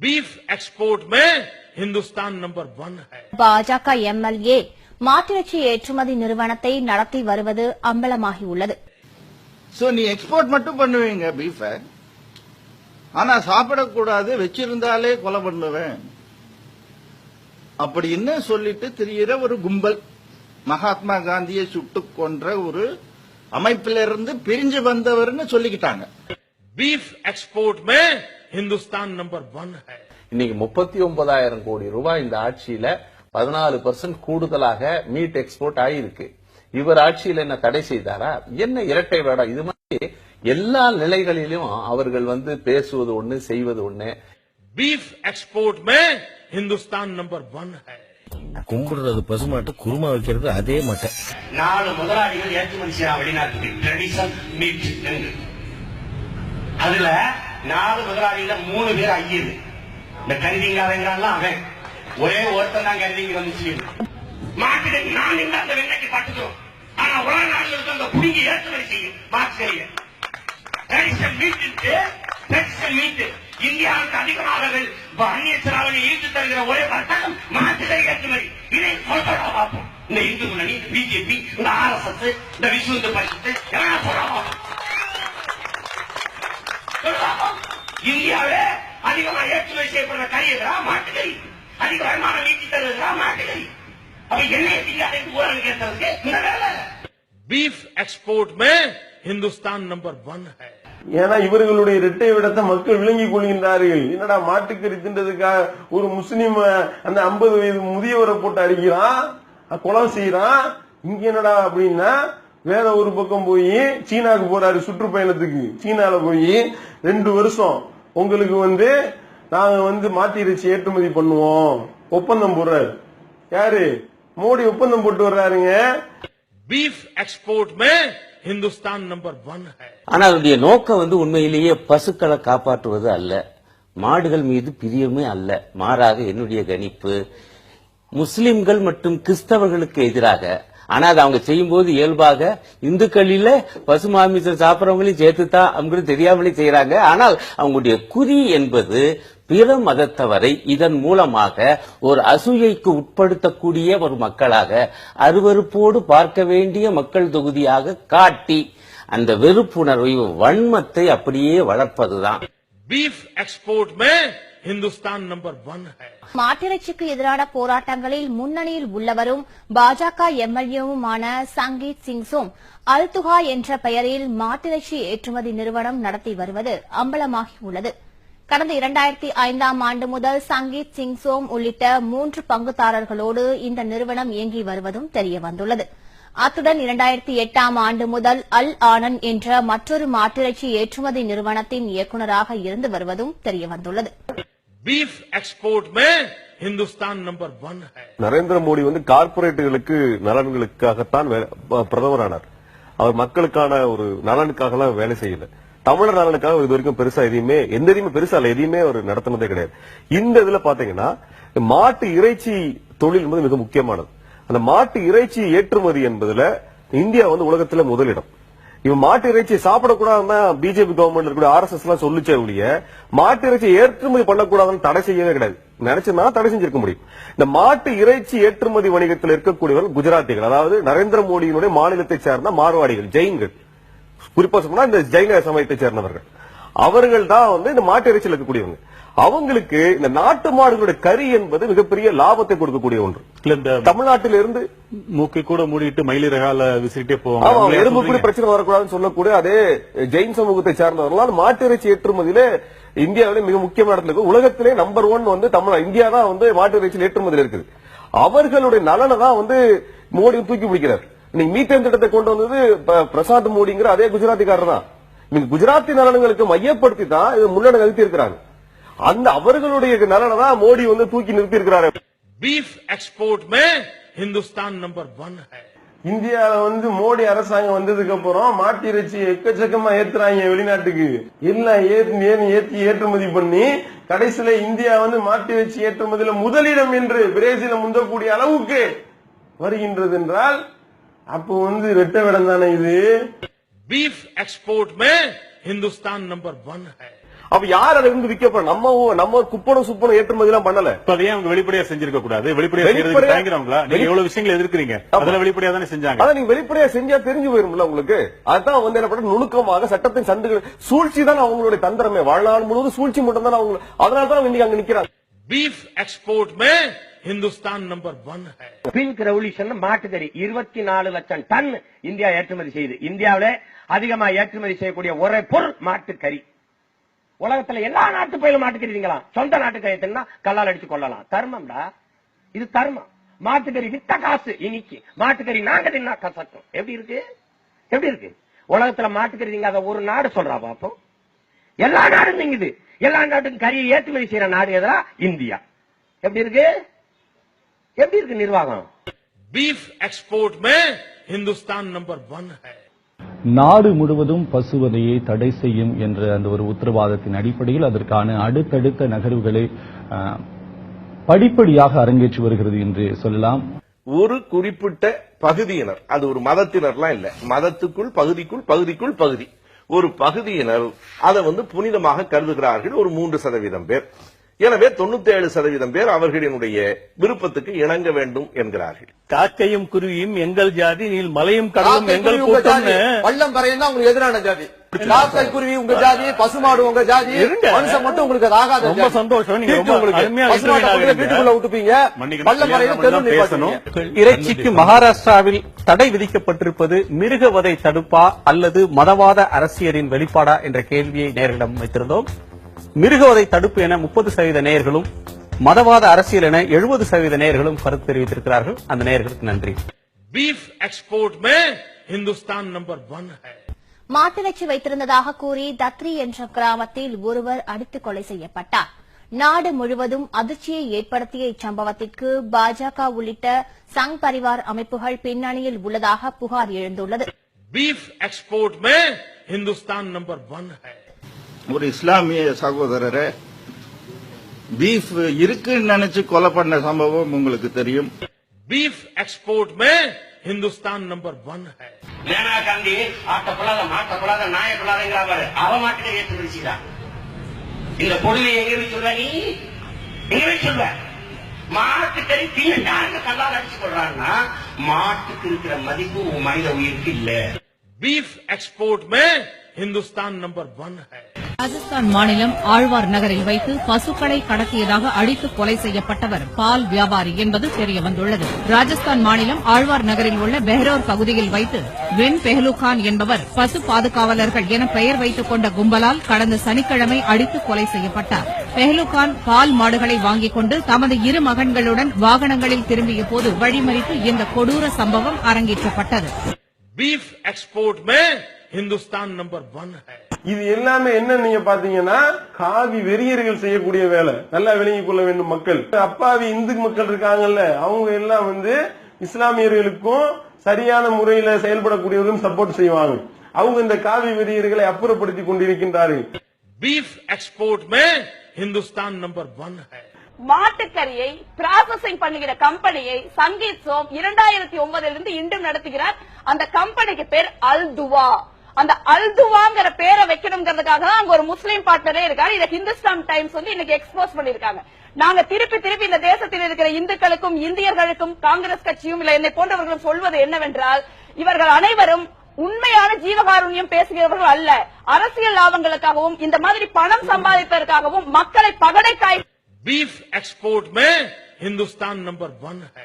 Beef export में Hindustan number 1 है. பாஜக எம்எல்ஏ மாட்டிறைச்சி ஏற்றுமதி நிறுவனத்தை நடத்தி வருவது அம்பலமாகியுள்ளது. சோ நீ எக்ஸ்போர்ட் மட்டும் பண்ணுவீங்க பீஃப, ஆனா சாப்பிடக்கூடாது, வச்சிருந்தாலே கொலை பண்ணுவேன் அப்படின்னு சொல்லிட்டு திரியிற ஒரு கும்பல், மகாத்மா காந்தியை சுட்டுக் கொன்ற ஒரு அமைப்பிலிருந்து பிரிஞ்சு வந்தவர்னு சொல்லிக்கிட்டாங்க. बीफ एक्सपोर्ट में हिंदुस्तान नंबर 1 है. இன்னைக்கு 39,000 கோடி ரூபாய் இந்த ஆட்சியில 14% கூடுதலாக மீட் எக்ஸ்போர்ட் ஆயிருக்கு. இவர் ஆட்சியில் என்ன தடை செய்தாரா? என்ன இரட்டை வேடம்? இது மாதிரி எல்லா நிலைகளிலும் அவர்கள் பேசுவது ஒண்ணு, செய்வது ஒண்ணு. बीफ एक्सपोर्ट में हिंदुस्तान नंबर 1 है. கும்பிடுறது பசுமாட்டு, குருமா வைக்கிறது அதே மாட்டை. 4 முதலாளிகள் ஏற்றுமதி செய்யலாம் வெளிநாட்டுக்கு ட்ரெடிஷனல் மீட் என்று. அதுல 4 முதலாளிகள 3 பேர் ஐயரு. இந்த கருதிங்காரங்கெல்லாம் அவன் ஒரே ஒருத்தன் தான் கருதிங்க வந்துச்சு. மாட்டுக்கு நான் இல்லாத வெண்ணைக்கு பட்டுக்கிறோம், ஆனா உலக நாடுகளுக்கு அந்த புடுங்கி ஏற்றுமதி செய்யும் மாட்டுக்கறியை. ட்ரெடிஷனல் மீட் இந்தியாவுக்கு அதிகமானவர்கள் அந்நிய செலாவணி ஈர்த்து தருகிற ஒரே வர்த்தகம் மாட்டுக்கறி ஏற்றுமதி. இதை சொல்றதா பார்ப்போம். இந்த இந்து முன்னணி, பிஜேபி, இந்த RSS, இந்த விஸ்வ இந்து பரிஷத்து எல்லாம் சொல்றாங்க. இந்தியாவில அதிகமா ஏற்றுமதி செய்யப்படுற கறி எதிரா மாட்டுக்கறி, அதிக வருமானம் ஈட்டி தருவதா மாட்டுக்கறி. அப்ப என்ன திங்காத ஊழல் கேட்டதுக்கு இந்த வேலை. बीफ एक्सपोर्ट में हिंदुस्तान नंबर 1 है. ஏன்னா இவர்களுடைய இரட்டை விடத்தை மக்கள் விளங்கிக் கொள்கின்றார்கள். என்னடா மாட்டுக்கறி தின்றதுக்காக ஒரு முஸ்லீம் அந்த 50 வயது முதியவரை போட்டு அடிக்கிறான், கொலை செய்யறான். இங்க என்னடா அப்படின்னா வேற ஒரு பக்கம் போய் சீனாக்கு போறாரு சுற்றுப்பயணத்துக்கு. சீனால போய் 2 வருஷம் உங்களுக்கு நாங்க மாட்டு இறைச்சி ஏற்றுமதி பண்ணுவோம் ஒப்பந்தம் போடுறாரு. யாரு? மோடி ஒப்பந்தம் போட்டு வர்றாருங்க. बीफ एक्सपोर्ट में हिंदुस्तान नंबर 1 है. ஆனா அதனுடைய நோக்கம் உண்மையிலேயே பசுக்களை காப்பாற்றுவது அல்ல, மாடுகள் மீது பிரியமே அல்ல. மாறாக என்னுடைய கணிப்பு முஸ்லிம்கள் மற்றும் கிறிஸ்தவர்களுக்கு எதிராக. ஆனா அது அவங்க செய்யும்போது இயல்பாக இந்துக்களில பசு மாமிசம் சாப்பிடறவங்களையும் சேர்த்துதான் அவங்களுக்கு தெரியாமலே செய்யறாங்க. ஆனால் அவங்களுடைய குறி என்பது பிற மதத்தவரை இதன் மூலமாக ஒரு அசூயைக்கு உட்படுத்தக்கூடிய ஒரு மக்களாக, அருவருப்போடு பார்க்க வேண்டிய மக்கள் தொகுதியாக காட்டி அந்த வெறுப்புணர்வை, வன்மத்தை அப்படியே வளர்ப்பதுதான். बीफ एक्सपोर्ट में हिंदुस्तान नंबर 1 है. மாட்டிறைச்சிக்கு எதிரான போராட்டங்களில் முன்னணியில் உள்ளவரும் பாஜக எம்எல்ஏவுமான சங்கீத் சிங்ஸும் அல்துஹா என்ற பெயரில் மாட்டிறைச்சி ஏற்றுமதி நிறுவனம் நடத்தி வருவது அம்பலமாகியுள்ளது. கடந்த 2005ஆம் ஆண்டு முதல் சங்கீத் சிங்சோம் உள்ளிட்ட 3 பங்குதாரர்களோடு இந்த நிறுவனம் இயங்கி வருவதும் தெரியவந்துள்ளது. அத்துடன் 2008ஆம் ஆண்டு முதல் அல் ஆனந்த் என்ற மற்றொரு மாட்டிறைச்சி ஏற்றுமதி நிறுவனத்தின் இயக்குநராக இருந்து வருவதும் தெரியவந்துள்ளது. बीफ एक्सपोर्ट में हिंदुस्तान नंबर 1 है. நரேந்திர மோடி கார்பரேட்டுகளுக்கு நலன்களுக்காகத்தான் பிரதமரானார். அவர் மக்களுக்கான ஒரு நலனுக்காக வேலை செய்யல. தமிழர் நலனுக்காக இது வரைக்கும் பெருசா எதையுமே பெருசா இல்ல, எதையுமே அவர் நடத்தினதே கிடையாது. இந்த இதுல பாத்தீங்கன்னா மாட்டு இறைச்சி தொழில் என்பது மிக முக்கியமானது. அந்த மாட்டு இறைச்சி ஏற்றுமதி என்பதுல இந்தியா உலகத்துல முதலிடம். இவன் மாட்டு இறைச்சியை சாப்பிடக்கூடாதுன்னா பிஜேபி கவர்மெண்ட் இருக்கக்கூடிய RSS எல்லாம் சொல்லிச்சே ஒழிய மாட்டு இறைச்சியை ஏற்றுமதி பண்ணக்கூடாதுன்னு தடை செய்யவே கிடையாது. நினைச்சா தடை செஞ்சிருக்க முடியும். இந்த மாட்டு இறைச்சி ஏற்றுமதி வணிகத்தில் இருக்கக்கூடியவர்கள் குஜராத்திகள், அதாவது நரேந்திர மோடியினுடைய மாநிலத்தை சேர்ந்த மார்வாடிகள், ஜெயின்கள், குறிப்பா சொன்னா இந்த ஜெயின சமயத்தை சேர்ந்தவர்கள். அவர்கள் தான் இந்த மாட்டு இறைச்சியில் இருக்கக்கூடியவங்க. அவங்களுக்கு இந்த நாட்டு மாடுகளுடைய கறி என்பது மிகப்பெரிய லாபத்தை கொடுக்கக்கூடிய ஒன்று. தமிழ்நாட்டில இருந்து மூக்கை கூட மூடிட்டு மயிலிறகால விசிட்டே போவாங்க. எறும்புக்குடி பிரச்சனை வரக்கூடாதுன்னு சொல்லக்கூடிய அதே ஜெயின் சமூகத்தை சார்ந்தவர்களால் மாட்டு இறைச்சி ஏற்றுமதியில இந்தியாவிலே மிக முக்கியமான இடத்துல இருக்கு. உலகத்திலே நம்பர் 1 இந்தியா தான் மாட்டு இறைச்சி ஏற்றுமதியில் இருக்குது. அவர்களுடைய நலனை தான் மோடி தூக்கி பிடிக்கிறார். இன்னைக்கு மீத்தேன் திட்டத்தை கொண்டு வந்தது பிரசாத் மோடிங்கிற அதே குஜராத்திக்காரர் தான். நீங்க குஜராத்தி நலன்களுக்கு மையப்படுத்தி தான் இது முன்னணி நிறுத்தி இருக்கிறாங்க. அந்த அவர்களுடைய நலனை தான் மோடி தூக்கி நிறுத்தி இருக்கிறாரு. बीफ एक्सपोर्ट में हिंदुस्तान नंबर 1 है. இந்தியாவில மோடி அரசாங்கம் வந்ததுக்கு அப்புறம் மாட்டு இறைச்சி எக்கச்சக்கமா ஏத்துறாங்க வெளிநாட்டுக்கு. எல்லாம் ஏற்றி ஏற்றுமதி பண்ணி கடைசியில இந்தியா மாட்டு இறைச்சி ஏற்றுமதியில முதலிடம் என்று பிரேசில முந்தக்கூடிய அளவுக்கு வருகின்றது என்றால் அப்போ ரெட்ட விடம் தானே இது. बीफ एक्सपोर्ट में हिंदुस्तान नंबर 1 है. அப்ப யார் அதை இருந்து விற்க போறோம்? நம்ம குப்பனம் சுப்பனம் ஏற்றுமதி எல்லாம் பண்ணல. இப்ப அதையே அவங்க வெளிப்படையா செஞ்சிருக்க கூடாது. வெளிப்படையா செய்யறதுக்கு தயங்குறாங்களா? நீங்க எவ்வளவு விஷயங்கள் எதிர்க்கிறீங்க, அதுல வெளிப்படையா தானே செஞ்சாங்க. அதான் நீங்க வெளிப்படையா செஞ்சா தெரிஞ்சு போயிரும்ல உங்களுக்கு. அதுதான் வந்து என்ன பண்ண நுணுக்கமாக சட்டத்தின் சந்துகள் சூழ்ச்சி தான் அவங்களுடைய தந்திரமே. வாழ்நாள் முழுவதும் சூழ்ச்சி மட்டும் தான் அவங்க. அதனால தான் இன்னைக்கு அங்க நிக்கிறாங்க. बीफ एक्सपोर्ट में हिंदुस्तान नंबर 1 है. பிங்க் ரெவல்யூஷன் மாட்டுக்கறி 24 லட்சம் டன் இந்தியா ஏற்றுமதி செய்யுது. இந்தியாவில அதிகமா ஏற்றுமதி செய்யக்கூடிய ஒரே பொருள் மாட்டுக்கறி. உலகத்துல எல்லா நாட்டு பயிலும் மாட்டுக்கறி திங்கலாம். சொந்த நாட்டுக்கறி தின்னா கல்லால் அடிச்சு கொள்ளலாம். தர்மம்டா, இது தர்மம். மாட்டுக்கறி வித்த காசு இன்னைக்கு, மாட்டுக்கறி நாங்க தின்னா கசக்கும். எப்படி இருக்கு? எப்படி இருக்கு? உலகத்துல மாட்டுக்கறி திங்காத ஒரு நாடு சொல்றா பாப்போம். எல்லா நாடும் திங்குது. எல்லா நாட்டுக்கும் கறியை ஏற்றுமதி செய்யற நாடு எதா? இந்தியா. எப்படி இருக்கு? எப்படி இருக்கு நிர்வாகம்? बीफ एक्सपोर्ट में हिंदुस्तान नंबर 1 है. நாடு முழுவதும் பசுவதையை தடை செய்யும் என்ற அந்த ஒரு உத்தரவாதத்தின் அடிப்படையில் அதற்கான அடுத்தடுத்த நகர்வுகளை படிப்படியாக அரங்கேற்றி வருகிறது என்று சொல்லலாம். ஒரு குறிப்பிட்ட பகுதியினர், அது ஒரு மதத்தினர்லாம் இல்ல, மதத்துக்குள் பகுதிக்குள் பகுதிக்குள் பகுதி, ஒரு பகுதியினர் அதை வந்து புனிதமாக கருதுகிறார்கள். ஒரு 3% பேர். எனவே 97% பேர் அவர்களினுடைய விருப்பத்துக்கு இணங்க வேண்டும் என்கிறார்கள். காக்கையும் குருவியும் எங்கள் ஜாதி, நீல் மலையும் கடலும் எங்கள் கூட்டம். பள்ளம் பறையன் உங்களுக்கு எதிரான ஜாதி. காக்கை குருவி உங்க ஜாதி, பசுமாடு உங்க ஜாதி, மனுஷன் மட்டும் உங்களுக்கு ஆகாத. ரொம்ப சந்தோஷம். நீங்க ரொம்ப அருமையா வீட்டுக்குள்ள விட்டுப்பீங்க. பள்ளம் பறையன் பேசணும். இறைச்சிக்கு மகாராஷ்டிராவில் தடை விதிக்கப்பட்டிருப்பது மிருகவதை தடுப்பா அல்லது மதவாத அரசியலின் வெளிப்பாடா என்ற கேள்வியை நேயர்களிடம் வைத்திருந்தோம். மிருகவதை தடுப்பு என 30% நேயர்களும், மதவாத அரசியல் என 70% நேயர்களும் கருத்து தெரிவித்திருக்கிறார்கள். அந்த நேயர்களுக்கு நன்றி. बीफ एक्सपोर्ट में हिंदुस्तान नंबर 1 है. மாட்டிறைச்சி வைத்திருந்ததாக கூறி தத்ரி என்ற கிராமத்தில் ஒருவர் அடித்துக் கொலை செய்யப்பட்டார். நாடு முழுவதும் அதிர்ச்சியை ஏற்படுத்திய இச்சம்பவத்திற்கு பாஜக உள்ளிட்ட சங் பரிவார் அமைப்புகள் பின்னணியில் உள்ளதாக புகார் எழுந்துள்ளது. बीफ एक्सपोर्ट में हिंदुस्तान नंबर 1 है. ஒரு இஸ்லாமிய சகோதரரை பீஃப் இருக்குன்னு நினைச்சு கொலை பண்ண சம்பவம் உங்களுக்கு தெரியும். बीफ एक्सपोर्ट में हिंदुस्तान नंबर 1 है. மேனா காந்தி ஆட்டப்படாத மாட்டப்படாத நாயப்படாதங்கிறாரு. அவ மாட்டுக்கறி ஏற்றுமதி செய்தான். இந்த பொருளை எங்க சொல்ற நீ? எங்க சொல்ற? மாட்டுக்கறி தீண்டாங்க கல்லால் அடிச்சு கொள்றாங்கன்னா மாட்டுக்கு இருக்கிற மதிப்பு மனித உயிருக்கு இல்ல. बीफ एक्सपोर्ट में हिंदुस्तान नंबर 1 है. ராஜஸ்தான் மாநிலம் ஆழ்வார் நகரில் வைத்து பசுக்களை கடத்தியதாக அடித்து கொலை செய்யப்பட்டவர் பால் வியாபாரி என்பது தெரியவந்துள்ளது. ராஜஸ்தான் மாநிலம் ஆழ்வார் நகரில் உள்ள பெஹ்ரோர் பகுதியில் வைத்து வென் பெஹ்லுகான் என்பவர் பசு பாதுகாவலர்கள் என பெயர் வைத்துக் கொண்ட கும்பலால் கடந்த சனிக்கிழமை அடித்து கொலை செய்யப்பட்டார். பெஹ்லுகான் பால் மாடுகளை வாங்கிக் கொண்டு தமது 2 மகன்களுடன் வாகனங்களில் திரும்பிய போது வழிமறித்து இந்த கொடூர சம்பவம் அரங்கேற்றப்பட்டது. बीफ एक्सपोर्ट में हिंदुस्तान नंबर 1 है. இது எல்லாமே என்ன நீங்க பாத்தீங்கன்னா காவி வெறியர்கள் செய்யக்கூடிய வேலை. நல்லா விளங்கிக் கொள்ள வேண்டும் மக்கள். அப்பாவி இந்து மக்கள் இருக்காங்கல்ல, அவங்க எல்லாம் வந்து இஸ்லாமியர்களுக்கும் சரியான முறையில செயல்படக்கூடியவர்களும் சப்போர்ட் செய்வாங்க. அவங்க இந்த காவி வெறியர்களை அப்புறப்படுத்திக் கொண்டிருக்கின்றார்கள். बीफ एक्सपोर्ट में हिंदुस्तान नंबर 1 है. மாட்டுக்கறியை ப்ராசஸிங் பண்ணுகிற கம்பெனியை சங்கீத் சோம் 2009 இன்றும் நடத்துகிறார். அந்த கம்பெனிக்கு பேர் அல்துவா. அந்த அல்துவாங்கிற பேரை வைக்கணுங்கிறதுக்காக தான் அங்க ஒரு முஸ்லீம் பார்ட்னரே இருக்காரு. இதை ஹிந்துஸ்தான் டைம்ஸ் வந்து இன்னைக்கு எக்ஸ்போஸ் பண்ணிருக்காங்க. நாங்க திருப்பி திருப்பி இந்த தேசத்தில் இருக்கிற இந்துக்களுக்கும் இந்தியர்களுக்கும் காங்கிரஸ் கட்சியும் இல்ல என்னை போன்றவர்களும் சொல்வது என்னவென்றால், இவர்கள் அனைவரும் உண்மையான ஜீவகாருண்யம் பேசுகிறவர்கள் அல்ல. அரசியல் லாபங்களுக்காகவும் இந்த மாதிரி பணம் சம்பாதிப்பதற்காகவும் மக்களை பகடைக்காய். बीफ एक्सपोर्ट में हिंदुस्तान नंबर 1 है.